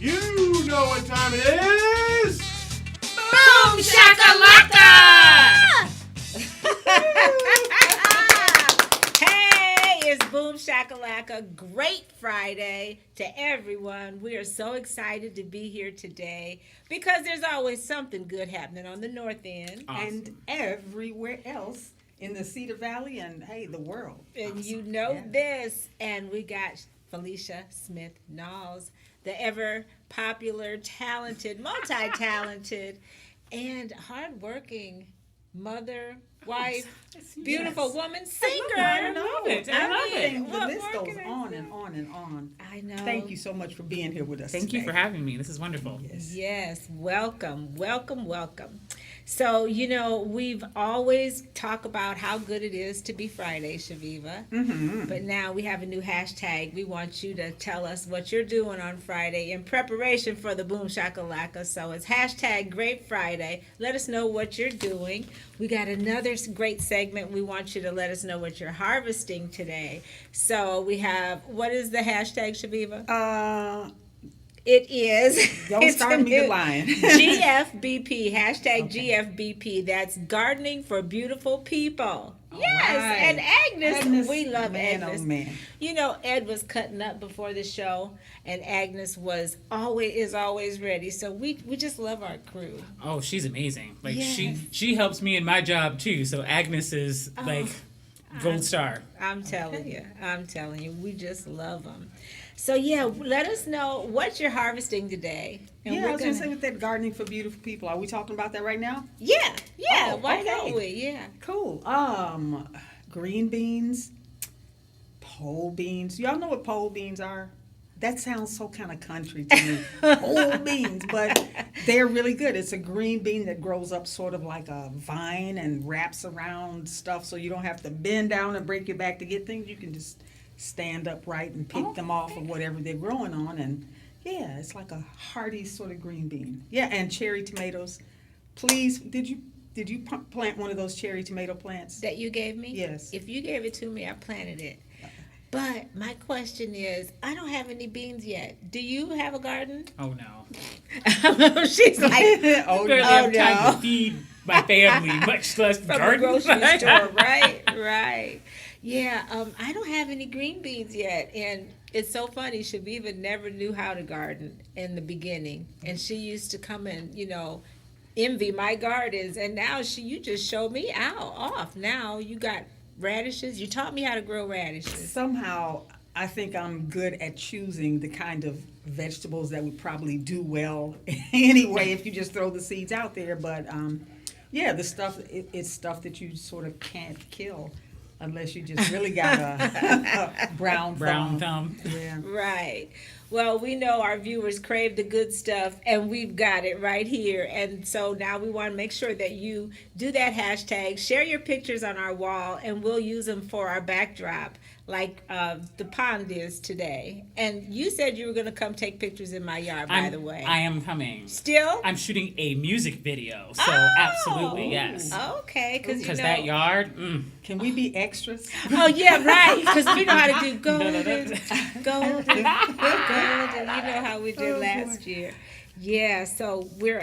You know what time it is! Boom shakalaka! Hey, it's Boom Shakalaka. Great Friday to everyone. We are so excited to be here today because there's always something good happening on the North End. Awesome. And everywhere else in the Cedar Valley and, hey, the world. And awesome. You know this. And we got Felicia Smith-Nalls, the ever popular, talented, multi-talented, and hardworking mother, wife, beautiful woman, singer. I love it. The list goes on and on and on. I know. Thank you so much for being here with us Thank today. you for having me. This is wonderful. Yes, welcome. So, we've always talked about how good it is to be Friday, Chaveevah. Mm-hmm. But now we have a new hashtag. We want you to tell us what you're doing on Friday in preparation for the Boom Shakalaka. So it's hashtag Great Friday. Let us know what you're doing. We got another great segment. We want you to let us know what you're harvesting today. So we have, what is the hashtag, Chaveevah? It is. Don't start me the line. GFBP, hashtag GFBP. That's Gardening for Beautiful People. Yes, right. and Agnes, we love man, Agnes. Oh, man. Ed was cutting up before the show, and Agnes is always ready. So we just love our crew. Oh, she's amazing. Like Yes. she helps me in my job too. So Agnes is gold star. I'm telling you, we just love them. So let us know what you're harvesting today. And I was going to say with that Gardening for Beautiful People, are we talking about that right now? Yeah. Oh, Why okay. don't we? Yeah. Cool. Green beans, pole beans. Y'all know what pole beans are? That sounds so kind of country to me. Pole beans, but they're really good. It's a green bean that grows up sort of like a vine and wraps around stuff, so you don't have to bend down and break your back to get things. You can just stand upright and pick them off of whatever they're growing on, and it's like a hearty sort of green bean. Yeah, and cherry tomatoes. Please, did you plant one of those cherry tomato plants that you gave me? Yes. If you gave it to me, I planted it. But my question is, I don't have any beans yet. Do you have a garden? Oh no. She's like, I barely have time to feed my family, much less from garden. the grocery store, right. Yeah, I don't have any green beans yet, and it's so funny. Chaveevah never knew how to garden in the beginning, and she used to come and envy my gardens, and now you just showed me off. Now you got radishes. You taught me how to grow radishes. Somehow, I think I'm good at choosing the kind of vegetables that would probably do well anyway if you just throw the seeds out there. But the stuff it's stuff that you sort of can't kill. Unless you just really got a brown thumb. Yeah. Right. Well, we know our viewers crave the good stuff, and we've got it right here. And so now we want to make sure that you do that hashtag, share your pictures on our wall, and we'll use them for our backdrop, like the pond is today. And you said you were going to come take pictures in my yard, by the way. I am coming. Still? I'm shooting a music video, so absolutely, yes. Okay, because that yard, Can we be extras? Oh, yeah, right, because we know how to do golden. You know how we did last year. Yeah, so we're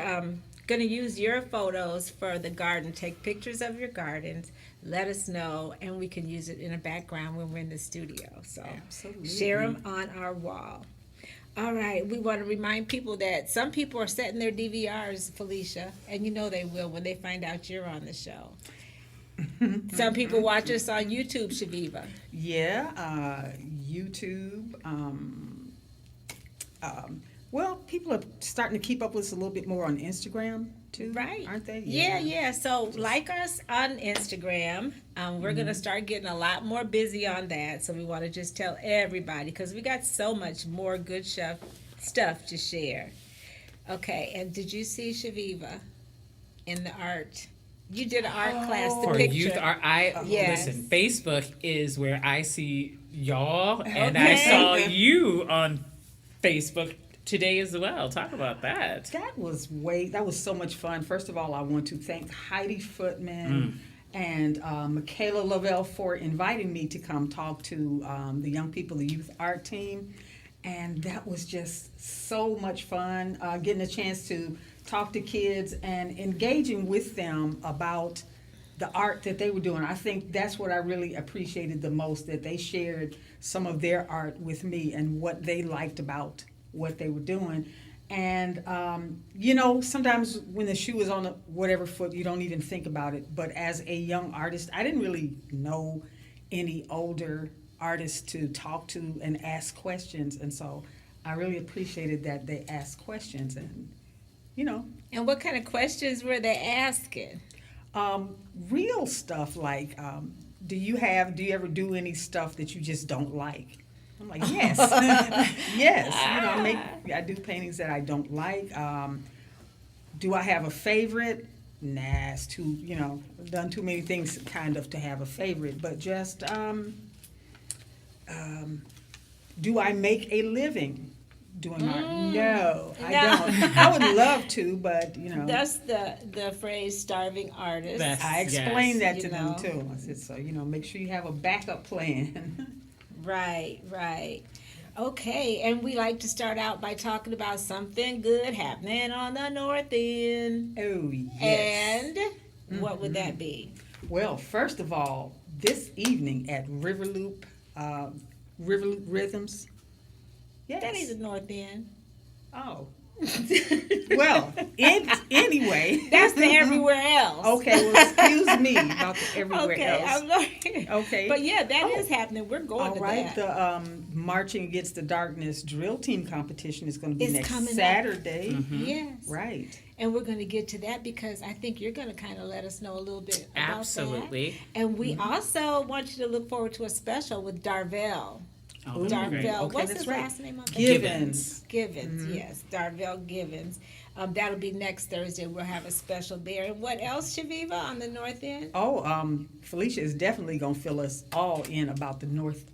going to use your photos for the garden. Take pictures of your gardens. Let us know, and we can use it in a background when we're in the studio. So absolutely. Share them on our wall. All right, we want to remind people that some people are setting their DVRs, Felicia, and they will when they find out you're on the show. Some people watch us on YouTube, Chaveevah. Yeah, YouTube. Well, people are starting to keep up with us a little bit more on Instagram too, right? Aren't they? Yeah. So like us on Instagram. We're gonna start getting a lot more busy on that. So we want to just tell everybody because we got so much more good stuff to share. Okay, and did you see Chaveevah in the art? You did an art class. The for picture. youth art. Yes. Listen. Facebook is where I see y'all, and I saw you on Facebook today as well. Talk about that. That was so much fun. First of all, I want to thank Heidi Footman and Michaela Lavelle for inviting me to come talk to the young people, the youth art team. And that was just so much fun, getting a chance to talk to kids and engaging with them about the art that they were doing. I think that's what I really appreciated the most, that they shared some of their art with me and what they liked about what they were doing. And, sometimes when the shoe is on whatever foot, you don't even think about it. But as a young artist, I didn't really know any older artists to talk to and ask questions. And so I really appreciated that they asked questions and. And what kind of questions were they asking? Real stuff like, do you ever do any stuff that you just don't like? I'm like, yes, yes. I do paintings that I don't like. Do I have a favorite? Nah, it's too, I've done too many things kind of to have a favorite. But just, do I make a living doing art? No, I don't. I would love to, but That's the phrase starving artist. I explained that to them too. I said, so make sure you have a backup plan. Right. Okay, and we like to start out by talking about something good happening on the North End. Oh, yes. And what would that be? Well, first of all, this evening at River Rhythms. Yes. That ain't the North End. Oh. Well, anyway. That's the everywhere else. Okay, well, excuse me about the everywhere else. I'm sorry. Okay. But yeah, that is happening. We're going to that. The Marching Against the Darkness drill team competition is going to be It's next coming Saturday. Mm-hmm. Yes. Right. And we're going to get to that because I think you're going to kind of let us know a little bit about Absolutely. that. And we also want you to look forward to a special with Darvell. Oh, that'd be great. Darvell. Okay, What's that's his right. last name? Givens. Yes. Darvell Givens. That'll be next Thursday. We'll have a special there. And what else, Chaveevah, on the North End? Felicia is definitely going to fill us all in about the North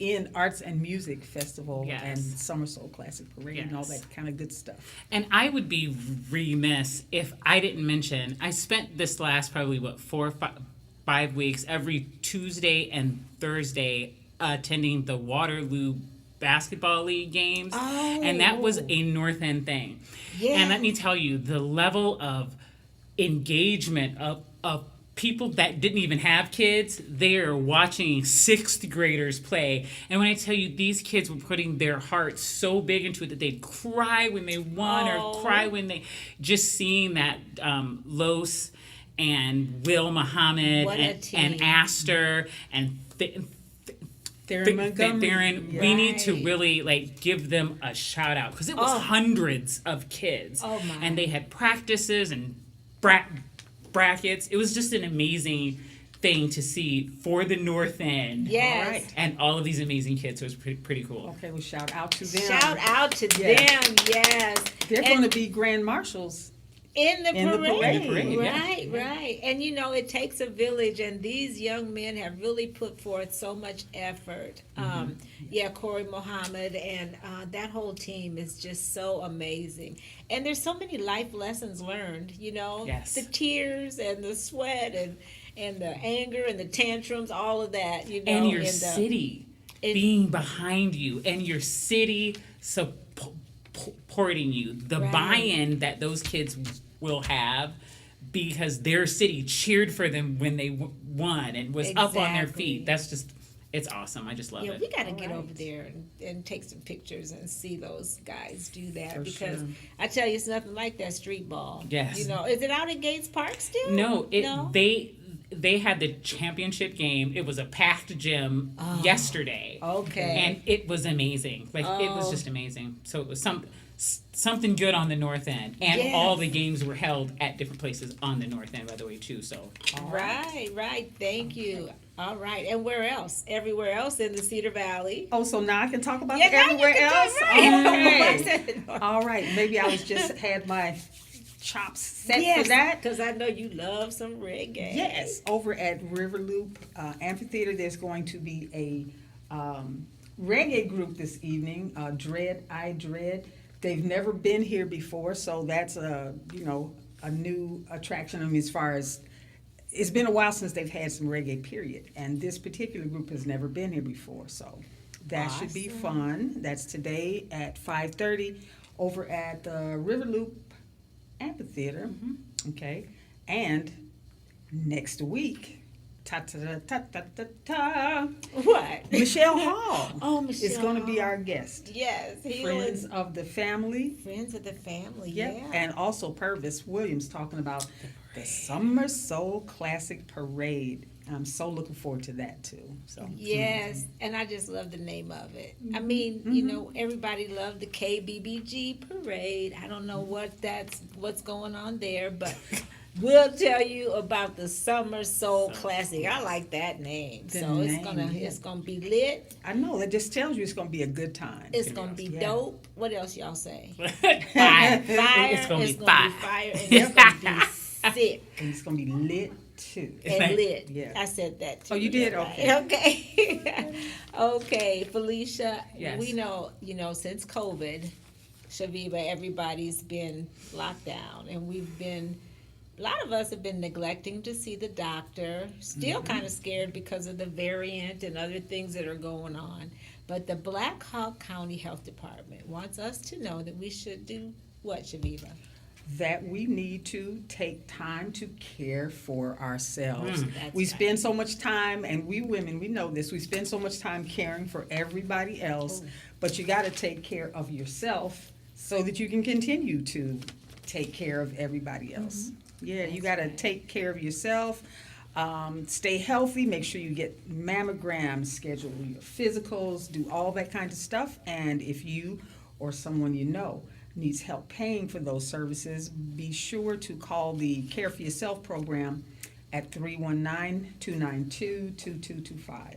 End Arts and Music Festival and Summer Soul Classic Parade and all that kind of good stuff. And I would be remiss if I didn't mention, I spent this last probably, 4 or 5 weeks, every Tuesday and Thursday attending the Waterloo Basketball League games. Oh. And that was a North End thing. Yeah. And let me tell you, the level of engagement of people that didn't even have kids, they are watching sixth graders play. And when I tell you, these kids were putting their hearts so big into it that they'd cry when they won or cry when they, just seeing that Los and Will Muhammad and Astor and Theron, we need to really give them a shout out because it was hundreds of kids. Oh my. And they had practices and brackets. It was just an amazing thing to see for the North End. Yes. All right. And all of these amazing kids. So it was pretty cool. Okay, well, shout out to them. Shout out to them, yes. They're going to be grand marshals. In the parade. Right. Right. And it takes a village, and these young men have really put forth so much effort. Corey Muhammad and that whole team is just so amazing. And there's so many life lessons learned, Yes. the tears and the sweat and the anger and the tantrums, all of that, And your city being behind you and your city supporting you. The buy-in that those kids will have because their city cheered for them when they won and was up on their feet. That's just, it's awesome. I just love it. We got to get over there and take some pictures and see those guys do that because I tell you, it's nothing like that street ball. Yes. Is it out at Gates Park still? No, they had the championship game. It was a packed gym yesterday. Okay. And it was amazing. It was just amazing. So it was something good on the North End. And all the games were held at different places on the North End, by the way, too. So Right. Thank you. All right. And where else? Everywhere else in the Cedar Valley. Oh, so now I can talk about now everywhere you can else? do it. Okay. All right. Maybe I was just had my chops set for that. Because I know you love some reggae. Yes. Over at Riverloop Amphitheater, there's going to be a reggae group this evening, I Dread. They've never been here before, so that's a new attraction. I mean, as far as it's been a while since they've had some reggae, period. And this particular group has never been here before, so That should be Awesome. fun. That's today at 5:30 over at the River Loop Amphitheater. Okay. And next week, ta ta ta ta ta ta ta, What? Michelle Hall Oh, Michelle. is going to be our guest. Yes, Friends of the family. Friends of the family. Yep. Yeah. And also Purvis Williams talking about the Summer Soul Classic Parade. I'm so looking forward to that too. So Yes, and I just love the name of it. I mean, you know, everybody loved the KBBG parade. I don't know what's going on there, but we'll tell you about the Summer Soul Classic. I like that name. The So name, yeah. it's gonna be lit. I know that just tells you it's going to be a good time. It's gonna be Yeah. dope. What else y'all say? Fire. Fire. It's gonna be be fire. fire, and it's gonna be sick. And it's going to be lit too. And lit. Yeah. I said that too. Oh, you did? Yeah, right. Okay. Okay, Felicia. Yes. We know, since COVID, Chaveevah, everybody's been locked down, and a lot of us have been neglecting to see the doctor. Still kind of scared because of the variant and other things that are going on. But the Black Hawk County Health Department wants us to know that we should do what, Chaveevah? That we need to take time to care for ourselves. That's We right. spend so much time, and we women, we know this, we spend so much time caring for everybody else, but you got to take care of yourself so that you can continue to take care of everybody else. Yeah, you got to take care of yourself. Stay healthy, make sure you get mammograms, schedule your physicals, do all that kind of stuff. And if you or someone you know needs help paying for those services, be sure to call the Care for Yourself program at 319-292-2225.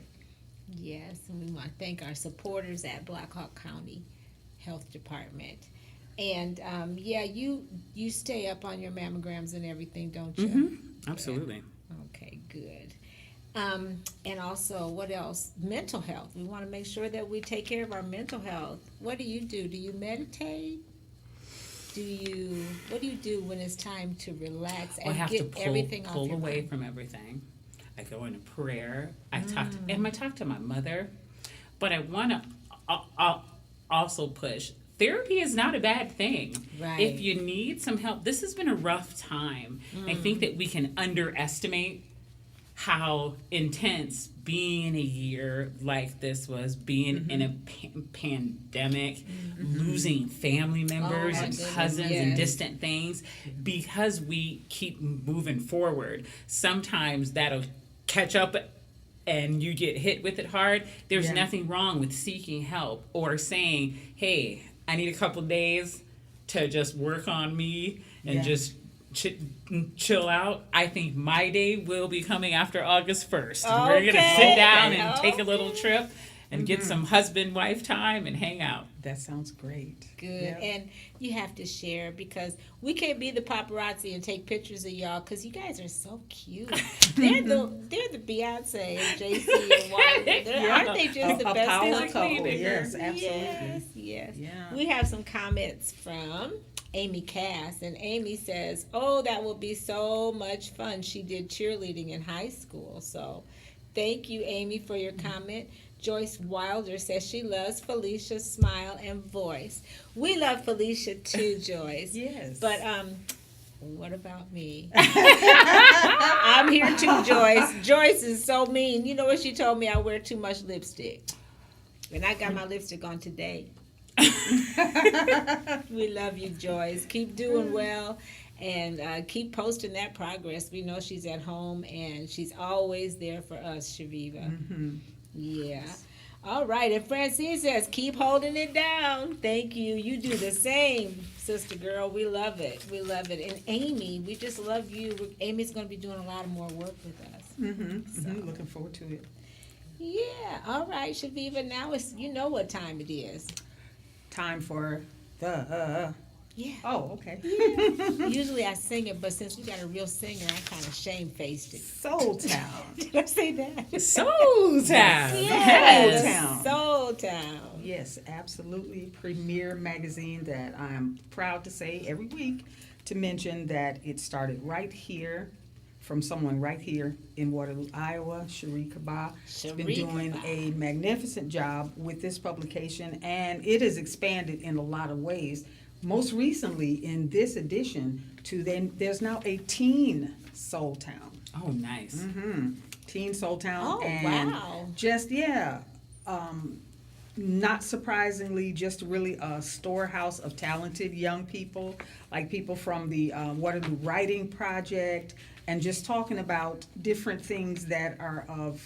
Yes, and we want to thank our supporters at Black Hawk County Health Department. And you stay up on your mammograms and everything, don't you? Absolutely. Okay, good. And also, what else? Mental health. We want to make sure that we take care of our mental health. What do you do? Do you meditate? What do you do when it's time to relax I and have get to everything off pull your away mind? from everything. I go into prayer. I talk to my mother, but I want to also push. Therapy is not a bad thing. Right. If you need some help, this has been a rough time. I think that we can underestimate how intense being in a year like this was, being in a pandemic, losing family members my and goodness, cousins and yes. distant things, because we keep moving forward. Sometimes that'll catch up and you get hit with it hard. There's Yeah. nothing wrong with seeking help or saying, hey, I need a couple days to just work on me and Yeah. just chill out. I think my day will be coming after August 1st. We're going to Okay. sit down and take a Okay. little trip and get some husband-wife time and hang out. That sounds great. Good. Yep. And you have to share, because we can't be the paparazzi and take pictures of y'all, because you guys are so cute. They're the Beyonce and JC and Wilder. Aren't they just the a best power things? couple. bigger. Yes, absolutely. Yes. Yeah. We have some comments from Amy Cass, and Amy says, "Oh, that will be so much fun. She did cheerleading in high school." So, thank you, Amy, for your comment. Joyce Wilder says she loves Felicia's smile and voice. We love Felicia too, Joyce. Yes. But what about me? I'm here too, Joyce. Joyce is so mean. You know what she told me? I wear too much lipstick. And I got my lipstick on today. We love you, Joyce. Keep doing well, and keep posting that progress. We know she's at home, and she's always there for us, Chaveevah. Yeah. All right. And Francine says, keep holding it down. Thank you. You do the same, sister girl. We love it. We love it. And Amy, we just love you. Amy's going to be doing a lot of more work with us. Looking forward to it. Yeah. All right, Chaveevah. Now you know what time it is. Time for the. Yeah. Oh, okay. Usually I sing it, but since we got a real singer, I kind of shamefaced it. Soul Town. Did I say that? Soul Town. Yes. Town. Soul Town. Yes, absolutely. Premier magazine that I'm proud to say every week to mention that it started right here from someone right here in Waterloo, Iowa, Chaveevah. Has been doing Chaveevah. a magnificent job with this publication, and it has expanded in a lot of ways. Most recently, in this edition, there's now a teen Soul Town. Oh, nice. Teen Soul Town. Oh, and wow. Just, yeah. Not surprisingly, just really a storehouse of talented young people, like people from the Waterloo Writing Project, and just talking about different things that are of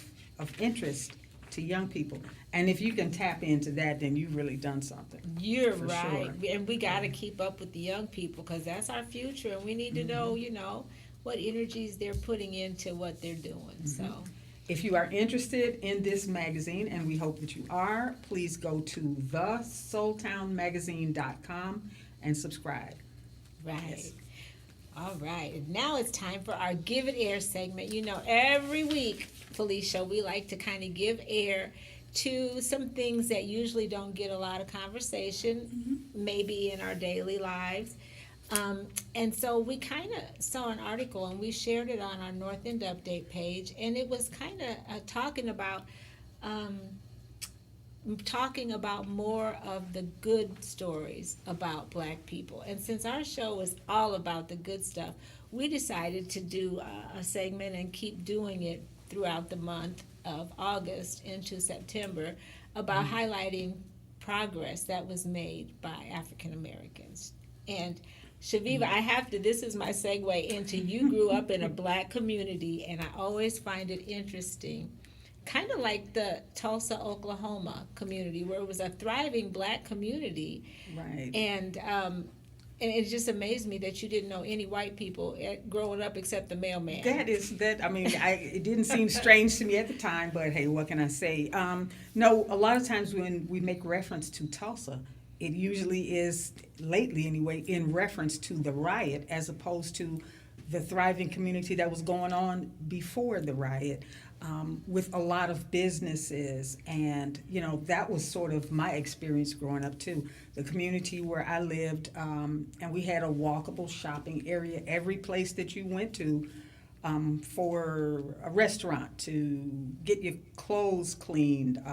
interest to young people. And if you can tap into that, then you've really done something. You're For right. sure. And we got to keep up with the young people because that's our future. And we need to know, what energies they're putting into what they're doing. So, If you are interested in this magazine, and we hope that you are, please go to thesoultownmagazine.com and subscribe. right. Yes. All right. And now it's time for our Give It Air segment. Every week, Felicia, we like to kind of give air to some things that usually don't get a lot of conversation, maybe in our daily lives. And so we kind of saw an article and we shared it on our North End Update page, and it was kind of talking about more of the good stories about Black people. And since our show is all about the good stuff, we decided to do a segment and keep doing it throughout the month of August into September about highlighting progress that was made by African Americans. And Chaveevah, this is my segue into you grew up in a Black community, and I always find it interesting, kind of like the Tulsa, Oklahoma community, where it was a thriving Black community. Right. And it just amazed me that you didn't know any white people growing up except the mailman. It didn't seem strange to me at the time, but hey, what can I say? No, a lot of times when we make reference to Tulsa, it usually is, lately anyway, in reference to the riot as opposed to the thriving community that was going on before the riot, with a lot of businesses. And, that was sort of my experience growing up too. The community where I lived, and we had a walkable shopping area every place that you went to, for a restaurant, to get your clothes cleaned,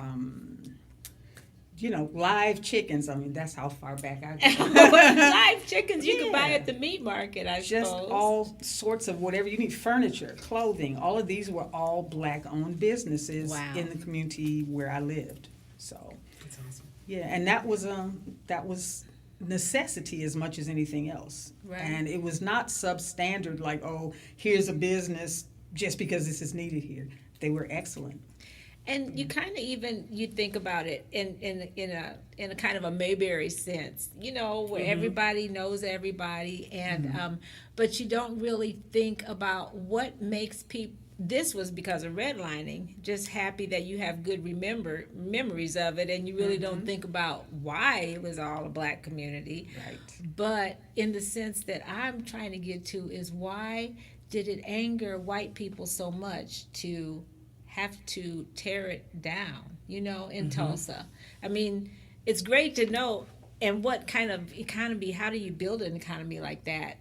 live chickens. That's how far back I go. Live chickens you could buy Yeah. at the meat market, I Just suppose. all sorts of whatever you need, furniture, clothing, all of these were all Black-owned businesses Wow. in the community where I lived. So, That's awesome. yeah, and that was necessity as much as anything else. Right. And it was not substandard, like, oh, here's a business just because this is needed here. They were excellent. And you kind of you think about it in a kind of a Mayberry sense, where everybody knows everybody, and but you don't really think about what makes people. This was because of redlining. Just happy that you have good memories of it, and you really don't think about why it was all a Black community. Right. But in the sense that I'm trying to get to is, why did it anger white people so much to have to tear it down, in Tulsa? It's great to know. And what kind of economy, how do you build an economy like that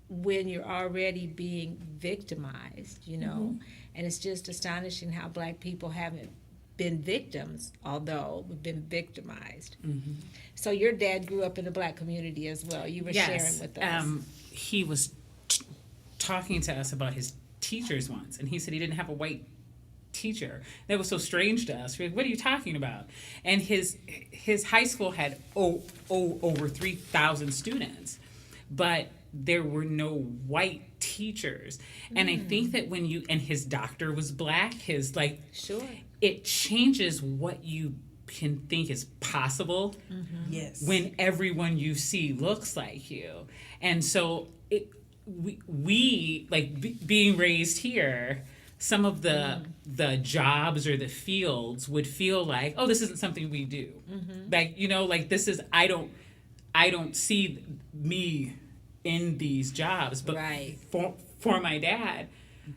when you're already being victimized, And it's just astonishing how Black people haven't been victims, although we've been victimized. So your dad grew up in a Black community as well. You were sharing with us. He was talking to us about his teachers once, and he said he didn't have a white teacher. That was so strange to us. We're like, what are you talking about? And his high school had over 3,000 students, but there were no white teachers. And I think that and his doctor was Black, Sure. it changes what you can think is possible Yes. when everyone you see looks like you. And so we being raised here, some of the jobs or the fields would feel like, oh, this isn't something we do. This is, I don't see me in these jobs. But Right. for my dad,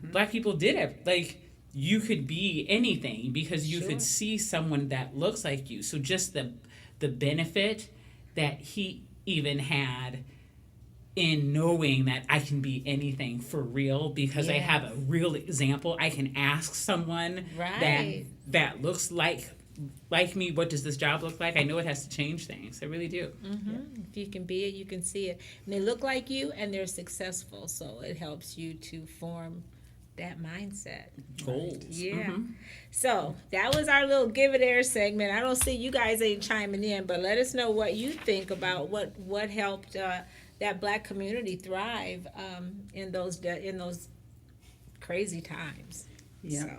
Black people did it. You could be anything because you Sure. could see someone that looks like you. So just the benefit that he even had in knowing that I can be anything for real because I have a real example. I can ask someone that looks like me, what does this job look like? I know it has to change things. I really do. If you can be it, you can see it. And they look like you and they're successful, so it helps you to form that mindset. Goals. Yeah. So that was our little Give It Air segment. I don't see you guys ain't chiming in, but let us know what you think about what helped that Black community thrive in those crazy times. Yeah. So.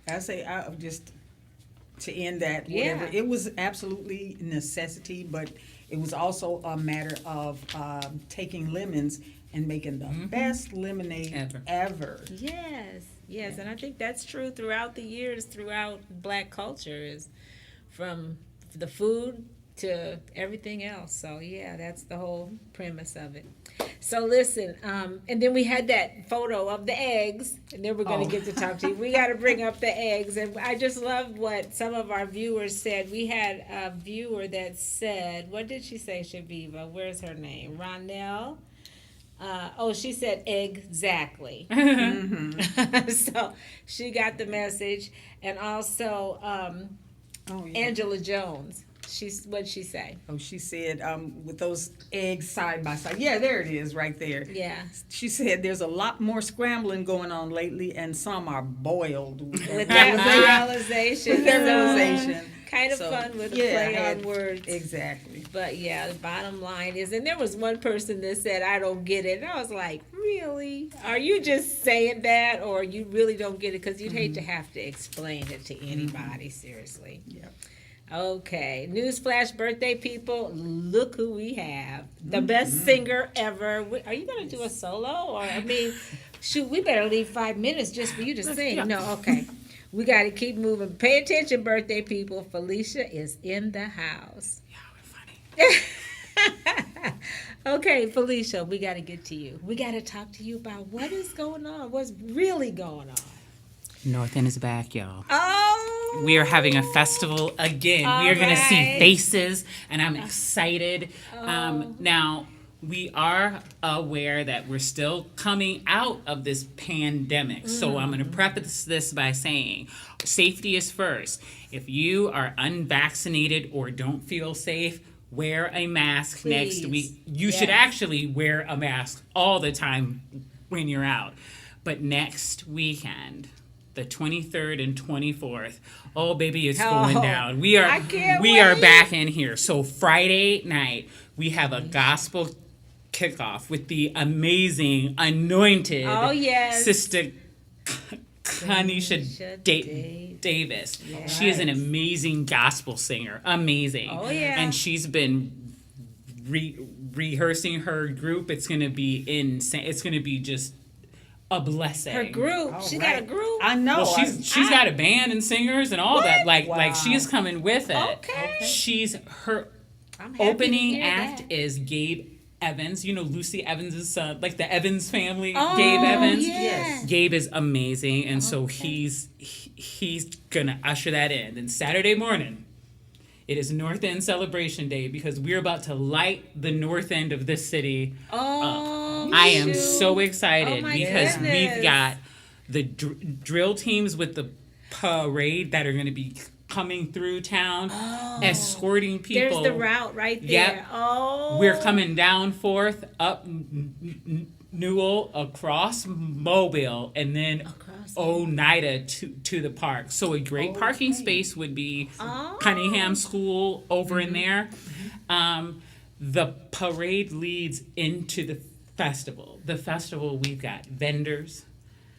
I say just to end that, whatever. It was absolutely necessity, but it was also a matter of taking lemons and making the best lemonade ever. Yes, and I think that's true throughout the years, throughout Black culture, is from the food to everything else. So yeah, that's the whole premise of it. So listen, and then we had that photo of the eggs, and then we're going to get to talk to you. We got to bring up the eggs, and I just love what some of our viewers said. We had a viewer that said, what did she say, Chaveevah? Where's her name? Ronell? She said exactly. So she got the message. And also Angela Jones. What'd she say? She said, with those eggs side by side. Yeah, there it is right there. Yeah. She said there's a lot more scrambling going on lately, and some are boiled. With that realization. Kind of fun with a play on words. Exactly. But yeah, the bottom line is, and there was one person that said, I don't get it. And I was like, really? Are you just saying that, or you really don't get it? Because you'd hate to have to explain it to anybody, seriously. Yep. Okay, newsflash, birthday people, look who we have. The best singer ever. Are you going to do a solo? Or, I mean, shoot, we better leave 5 minutes just for you to sing. No, okay. We got to keep moving. Pay attention, birthday people. Felicia is in the house. Yeah, we're funny. Okay, Felicia, we got to get to you. We got to talk to you about what is going on, what's really going on. North End is back, y'all. Oh! We are having a festival again. We are going to see faces, and I'm excited. Now, we are aware that we're still coming out of this pandemic. So I'm going to preface this by saying safety is first. If you are unvaccinated or don't feel safe, wear a mask. Please. Next week. You should actually wear a mask all the time when you're out. But next weekend, the 23rd and 24th. Oh, baby, it's going down. We are back in here. So Friday night, we have a gospel kickoff with the amazing anointed Sister Kanisha Davis. Yes. She is an amazing gospel singer. Amazing. Oh, yeah. And she's been rehearsing her group. It's going to be insane. It's going to be just a blessing. Her group. She got a group. I know. Well, she's got a band and singers and all that. Like she's coming with it. Okay. Her opening act is Gabe Evans. You know Lucy Evans' son, like the Evans family. Gabe Evans. Yes. Gabe is amazing, and so he's gonna usher that in. Then Saturday morning, it is North End Celebration Day because we're about to light the north end of this city up. I am so excited because we've got the drill teams with the parade that are going to be coming through town, escorting people. There's the route right there. Yep. Oh. We're coming down Fourth, up Newell, across Mobile, and then Oneida to the park. So a great parking space would be Cunningham School over in there. The parade leads into the festival. The festival, we've got vendors.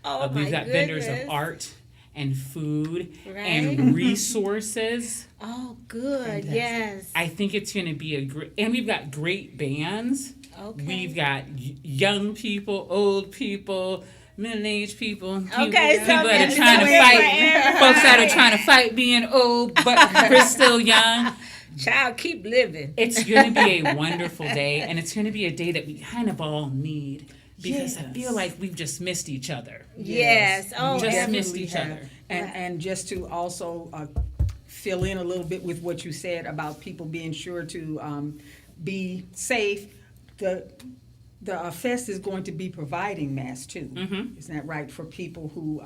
We've got vendors of art and food and resources. Oh, good. Fantastic. Yes. I think it's going to be and we've got great bands. Okay. We've got young people, old people, middle-aged people. People that are trying to fight. Folks that are trying to fight being old, but we're still young. Child, keep living. It's going to be a wonderful day, and it's going to be a day that we kind of all need because I feel like we've just missed each other. Yes. Oh, just missed each other. And just to also fill in a little bit with what you said about people being sure to be safe, the fest is going to be providing masks too. Mhm. Isn't that right? For people who,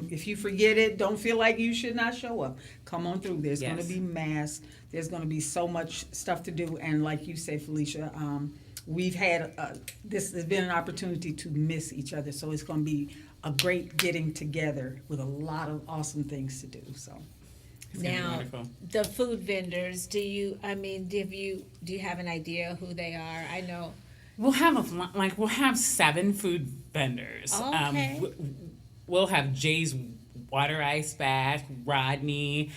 if you forget it, don't feel like you should not show up. Come on through. There's going to Yes. be masks. There's going to be so much stuff to do. And like you say, Felicia, we've had this has been an opportunity to miss each other. So it's going to be a great getting together with a lot of awesome things to do. So. It's gonna be Now, wonderful. the food vendors, do you have an idea who they are? I know. We'll have 7 food vendors. Okay. We'll have Jay's Water Ice Bath, Rodney,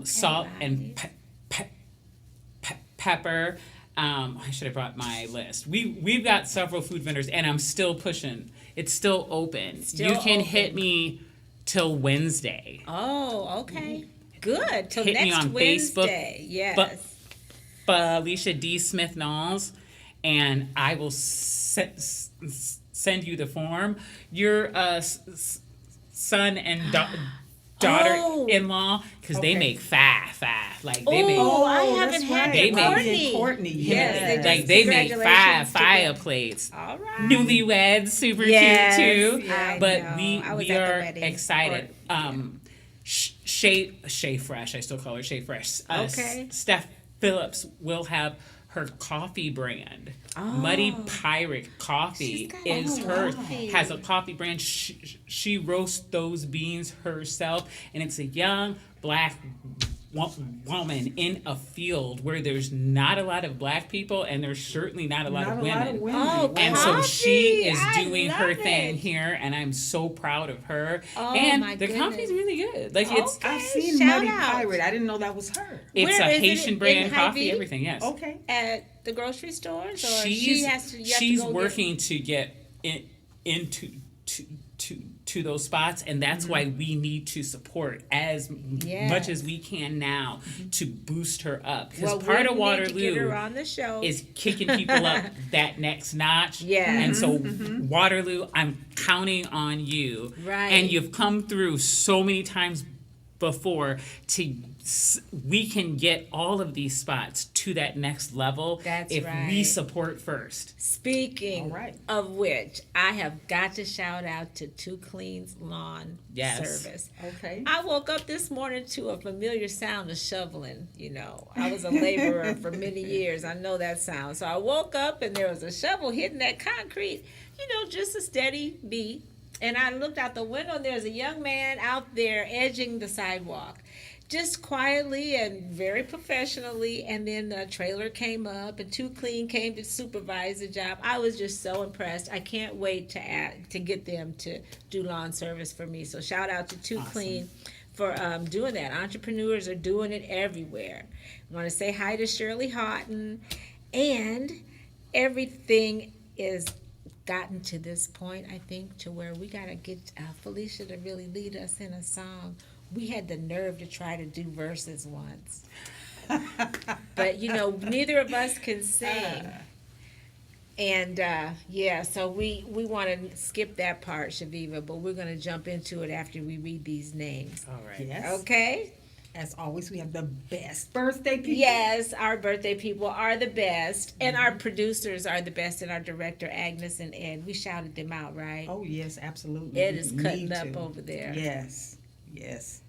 Salt Rodney. and Pepper. I should have brought my list. We've got several food vendors, and I'm still pushing. It's still open. Still you can open. hit me till Wednesday. Oh, okay. Good. Till Hit me next on Wednesday. Facebook, Yes. Felicia D Smith-Nalls, and I will send you the form. Your son and daughter-in-law, because they Okay. make like they make Oh, I Oh, haven't that's had right. They make- Courtney. Courtney, Yes, yes. like they make Congratulations to fire them. plates. All right. Newlyweds, super Yes, cute too. I But know. we I was we at the are wedding. excited. Or- Shea Fresh, I still call her Shea Fresh. Okay. Steph Phillips will have her coffee brand. Muddy Pirate Coffee She's got is a her coffee. has a coffee brand. She roasts those beans herself, and it's a young black woman in a field where there's not a lot of black people, and there's certainly not a lot of women. Oh, And so coffee. she is I doing love her it. thing here, and I'm so proud of her. Oh, and my the coffee's goodness. really good. Like it's Okay. I've seen Shout Muddy out. Pirate. I didn't know that was her. it's Where a is it? Haitian In brand Hy-Vee? coffee, everything. Yes. Okay. At the grocery stores, or She's you have she's to go working to get into to those spots, and that's why we need to support as Yes. much as we can now to boost her up, because Well, part we of need to get her Waterloo on the show. is kicking people up that next notch. Yes. And so Waterloo, I'm counting on you. Right. And you've come through so many times before we can get all of these spots to that next level. That's if right. we support first. Speaking All right. of which, I have got to shout out to Two Clean's Lawn Yes. Service. Okay. I woke up this morning to a familiar sound of shoveling. You know, I was a laborer for many years. I know that sound. So I woke up and there was a shovel hitting that concrete, just a steady beat. And I looked out the window and there's a young man out there edging the sidewalk. Just quietly and very professionally, and then the trailer came up and Two Clean came to supervise the job. I was just so impressed. I can't wait to get them to do lawn service for me. So shout out to Two Clean for doing that. Entrepreneurs are doing it everywhere. I want to say hi to Shirley Houghton, and everything is gotten to this point, I think, to where we got to get Felicia to really lead us in a song. We had the nerve to try to do verses once. But, neither of us can sing. And, so we want to skip that part, Chaveevah, but we're going to jump into it after we read these names. All right. Yes. Okay? As always, we have the best birthday people. Yes, our birthday people are the best, and our producers are the best, and our director, Agnes and Ed. We shouted them out, right? Oh, yes, absolutely. Ed is We cutting need up to. over there. Yes. Yes.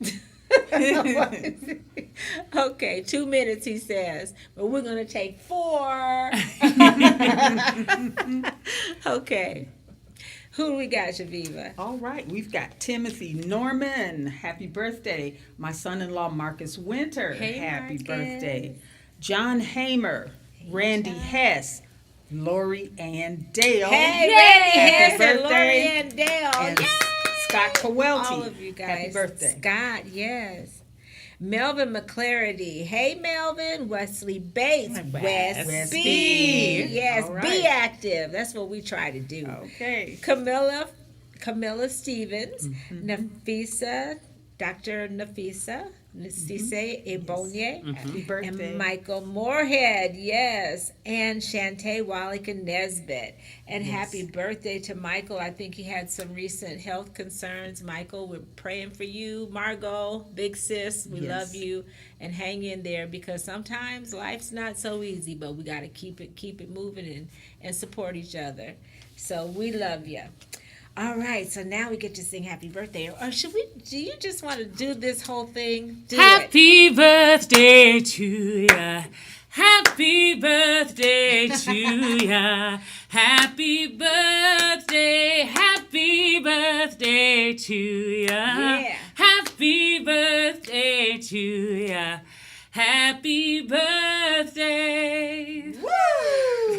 Okay, 2 minutes, he says, but we're going to take 4. Okay. Who do we got, Chaveevah? All right, we've got Timothy Norman. Happy birthday. My son-in-law, Marcus Winter. Hey, Happy Marcus. birthday. John Hamer. Randy John. Hess. Lori Ann Dale. Hey, Happy Randy Hess and birthday. Lori Ann Dale. And Yay! Scott Kowalty. All of you guys. Happy birthday. Scott, yes. Melvin McClarity. Hey, Melvin. Wesley Bates. Wes Wes B. B. Yes, All be right. active. That's what we try to do. Okay. Camilla Stevens. Mm-hmm. Nafisa. Dr. Nafisa. Cisse Ebonye. Happy birthday. And Michael Moorhead, yes, and Shantae Wallica Nesbitt. And happy birthday to Michael. I think he had some recent health concerns. Michael, we're praying for you. Margot, big sis, we love you. And hang in there, because sometimes life's not so easy, but we got to keep it moving and support each other. So we love you. All right, so now we get to sing happy birthday. Or should we, do you just want to do this whole thing? Do it. Happy birthday to ya. Happy birthday to ya. Happy birthday to ya. Yeah. Happy birthday to ya. Happy birthday. Woo!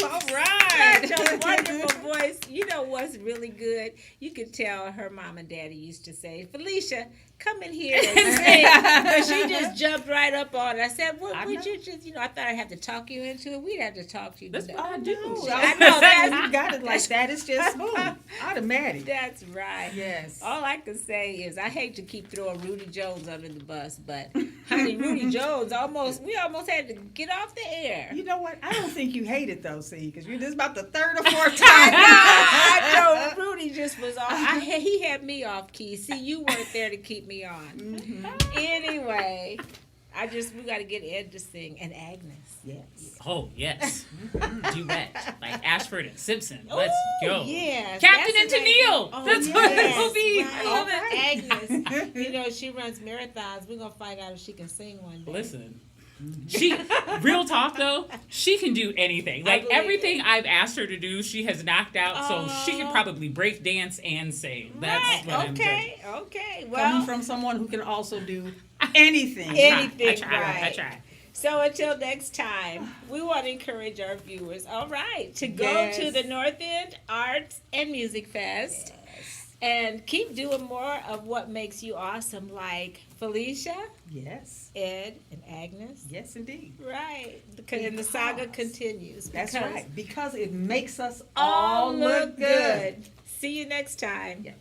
All right. Such a wonderful voice. You know what's really good? You could tell her mom and daddy used to say, Felicia, come in here and sing. But she just jumped right up on it. I said, what would you just, I thought I'd have to talk you into it. We'd have to talk to you. That's today. what I do. I know that's, You got it like that. It's just smooth. Automatic. that's right. Yes. All I can say is I hate to keep throwing Rudy Jones under the bus, but honey, Rudy Jones we almost had to get off the air. You know what? I don't think you hate it though, see, because this is about the third or fourth time. I know Rudy just was off. He had me off key. See, you weren't there to keep me on. Anyway, we got to get Ed to sing, and Agnes. Yes. Oh, yes. Duet. Like Ashford and Simpson. Let's go. Yes, Captain that's and amazing. Tennille. Oh, That's yes, what it'll be. right. I love it. Agnes, she runs marathons. We're going to find out if she can sing one day. Listen. Real talk though, she can do anything. Like believe everything I've asked her to do, she has knocked out. So she could Oh. probably break dance and sing. That's Right, what I'm judging. okay. Coming Well, from someone who can also do anything. anything, I try. right. So until next time, we want to encourage our viewers, all right, to go Yes. to the North End Arts and Music Fest and keep doing more of what makes you awesome, like Felicia, Yes. Ed, and Agnes. Yes, indeed. Right, and the saga continues. That's because right. Because it makes us all all look good. See you next time. Yeah.